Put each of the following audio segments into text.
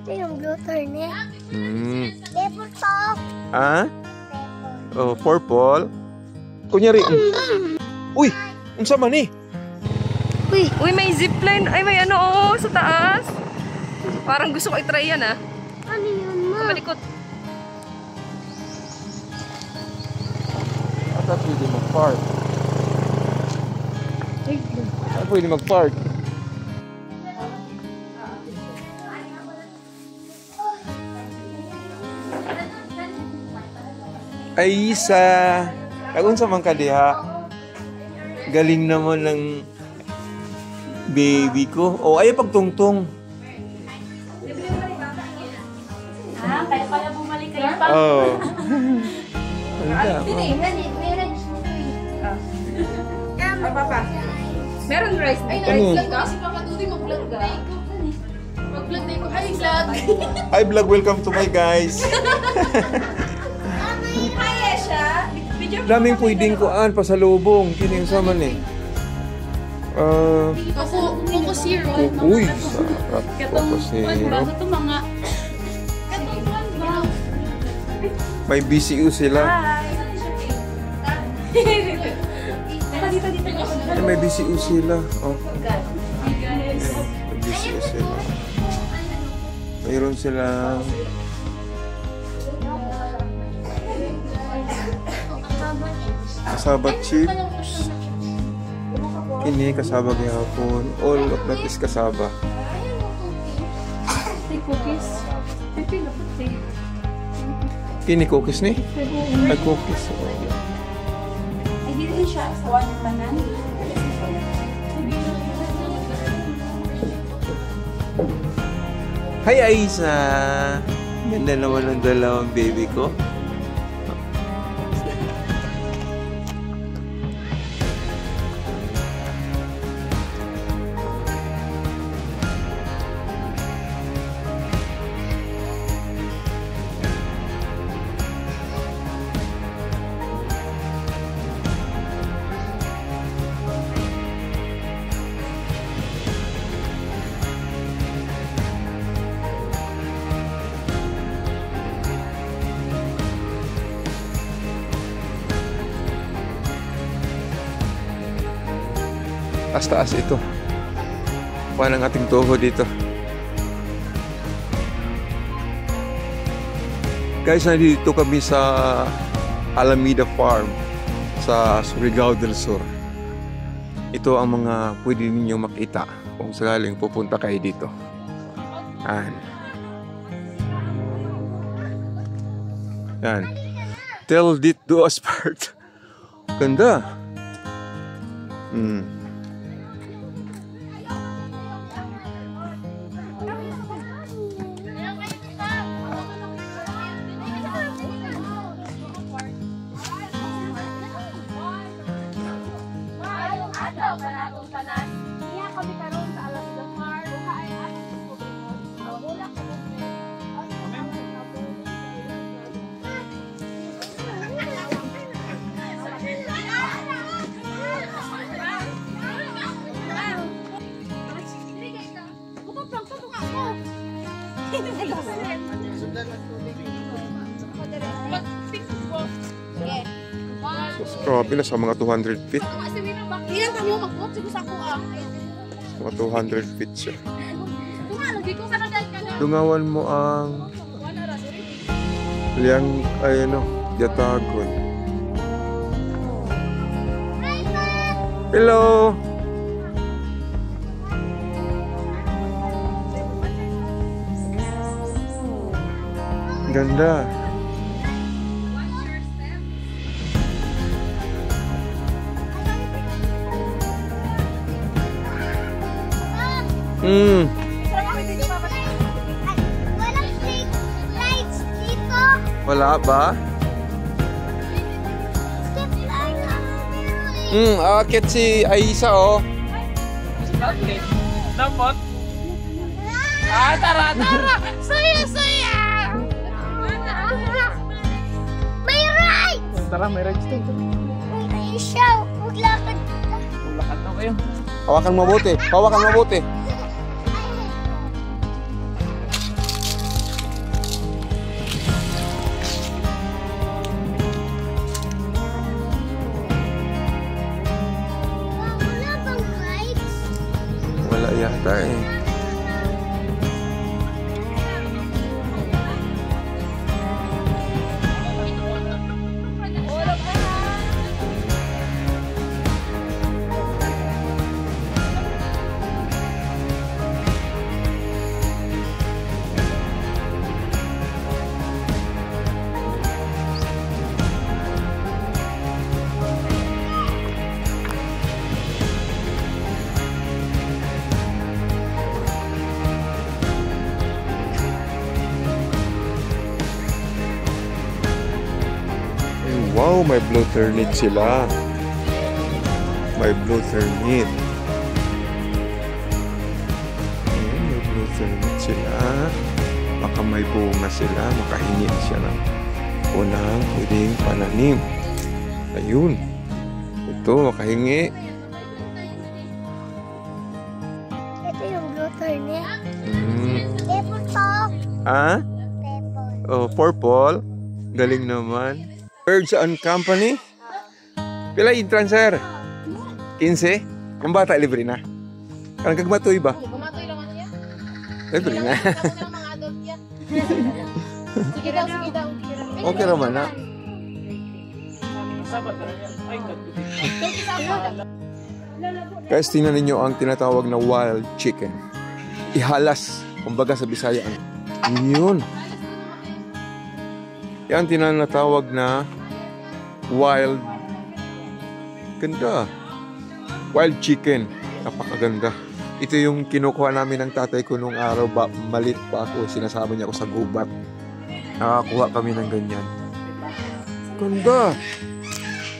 Ito yung blue turn eh. Purple to. Ah? Oh, purple. Kunyari. Uy! Unsa man eh? Uy, may zipline. Ay, may ano, oo, sa taas. Parang gusto ko i-try yan, ah. Ano yun, ma? Malikot. Ata pwede mag-park. Ata pwede mag-park. Ay, isa. Kagunsa man ka diha. Galing naman ng baby ko. O, ayaw pagtungtong. Ah, kaya pala bumalik kayo pa. Oo. Ay, papa. Meron rice. Ay, Ano? rice lang. Si Papa Tuti mag-vlog ka. Mag-vlog na ko. Hi, vlog. Hi, vlog. Welcome to my guys. Hi, Esha. Daming pwedeng kuan pasalubong. Kini sa man eh. Coco Zero. Uy, sarap. Coco Zero. Bago ito mga... May BCU sila. Ay, may BCU sila. Oh. May BCU sila. Mayroon silang kasaba chips. Kini kasaba gihapon. All of that is kasaba. Cookies. Pipi na puti. Kini cookies ni? Ay, cookies. Oh. Ay, di rin siya. Sawan ng tanan. Hi, Aisa! Ganda naman ng dalawang baby ko. Taas-taas ito. Kuha ng ating toho dito. Guys, nandito kami sa Alameda Farm sa Surigao del Sur. Ito ang mga pwede ninyong makita kung sakaling pupunta kayo dito. Yan. Yan. Tell it to us part. Ganda. Grabe na sa mga 200 feet. Ilan ka mo mag-walk siguro sa kuha. Mga 200 feet siya. Lagi ko sana dahil ka na. Dungawan mo ang liyang, ay ano, Yatagon. Hello! Ganda. Walang street lights dito. Wala ba? Street lights. Akit si Aisa, oh. Dapat. Tara. Saya. May rides. Tara, may rides dito. May siya. Maglakad. Lakad na kayo. Hawakan mabuti. yata eh. Wow, may blue ternit sila. May blue ternit. Ayan, may blue ternit sila. Baka may bunga sila. Makahingi siya ng unang pwedeng pananim. Ayun. Ito, makahingi. Ito yung blue turnip. Purple to. Ah? Purple. Oh, purple. Galing naman. Birds and Company. Pila yung transfer? 15? Ang bata, libre na. Karang kagmatoy ba? Bumatoy naman niya. Libre na. Ako na mga adult yan. Sige daw, sige daw. Okay naman na. Guys, tingnan ninyo ang tinatawag na wild chicken. Ihalas. Kumbaga sa Bisaya. Yun. Yan tinatawag na wild. Ganda. Wild chicken. Napakaganda. Ito yung kinukuha namin ng tatay ko nung araw. Malit pa ako. Sinasama niya ako sa gubat. Nakakuha kami ng ganyan. Ganda.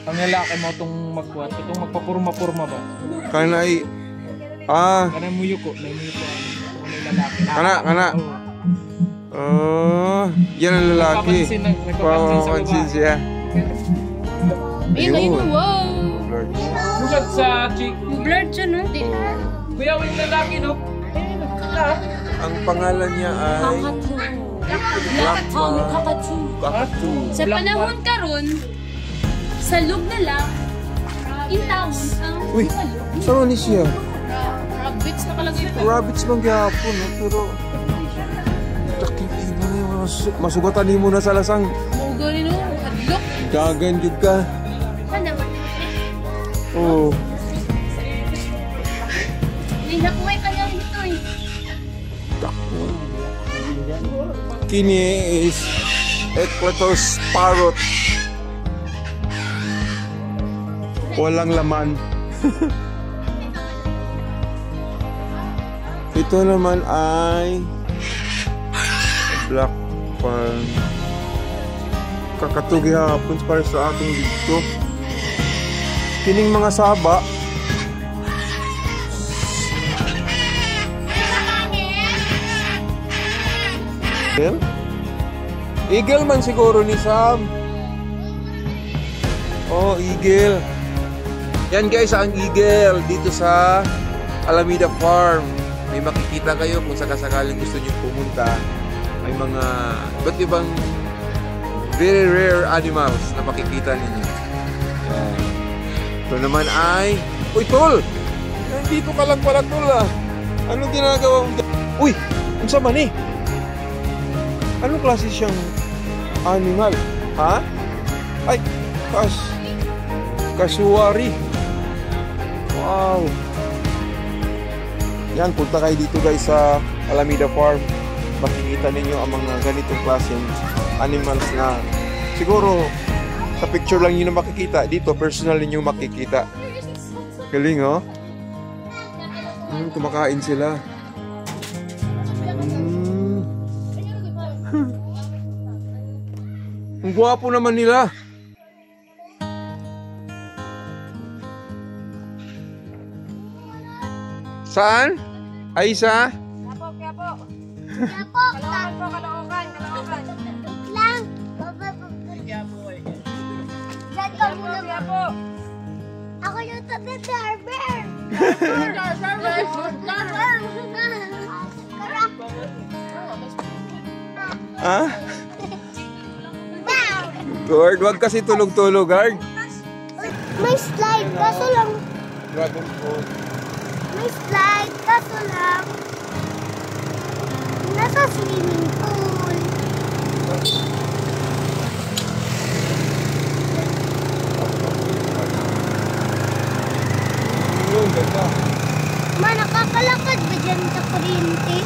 Ang lalaki mo itong magkuhat. Itong magpapurma-purma ba? Kanay. Kanay muyuko. May muyuko. May lalaki. Kana. Yan ang lalaki. Papapansin siya. Ayun, wow! Bugat sa chick. Blurred siya, no? Kuya, yung lalaki, no? Ang pangalan niya ay Kakatu. Sa panahon karon, sa loob na lang, intawon ang Uy, saan ni siya? rabbits na kalagay pa. Rabbits bang gihapon, no? Pero takip-iba na yung masugatan mo na sa lasang. Mugo rin o, hadlok. Dagan jud ka. Ano? Oo. Hindi nakuhay ka lang ito eh. Kini is Equator's parrot. Walang laman. Ito naman ay black pan. Kakatugi hapon para sa ating dito. Kining mga saba. Eagle man siguro ni Sam. Oh, eagle. Yan guys, ang eagle dito sa Alameda Farm. May makikita kayo kung sakasakaling gusto niyo pumunta. May mga iba't ibang very rare animals na makikita ninyo. Yan. Ito naman ay... Uy, tol! Nandito ka lang pala, tol ah. Anong ginagawa mo dyan? Uy! Ang sama ni! Anong klase siyang animal? Ha? Ay! Kasuwari! Wow! Yan, punta kayo dito guys sa Alameda Farm. Makikita ninyo ang mga ganitong klaseng animals na siguro sa picture lang yun na makikita. Dito, personal ninyo makikita. Galing, oh. Kumakain sila. Ang gwapo naman nila. Saan? Aisa? Kapok. Yapok. Kalookan. Wait lang. Diyan ka muna. Kapok. Ako yung tabi Darber. Ha? Guard, wag kasi tulog-tulog, guard. May slide, kaso lang. Dragon Fruit. May slide, kaso lang. swimming pool. Yung ganda. Ma, nakakalakad ba dyan sa kuryente?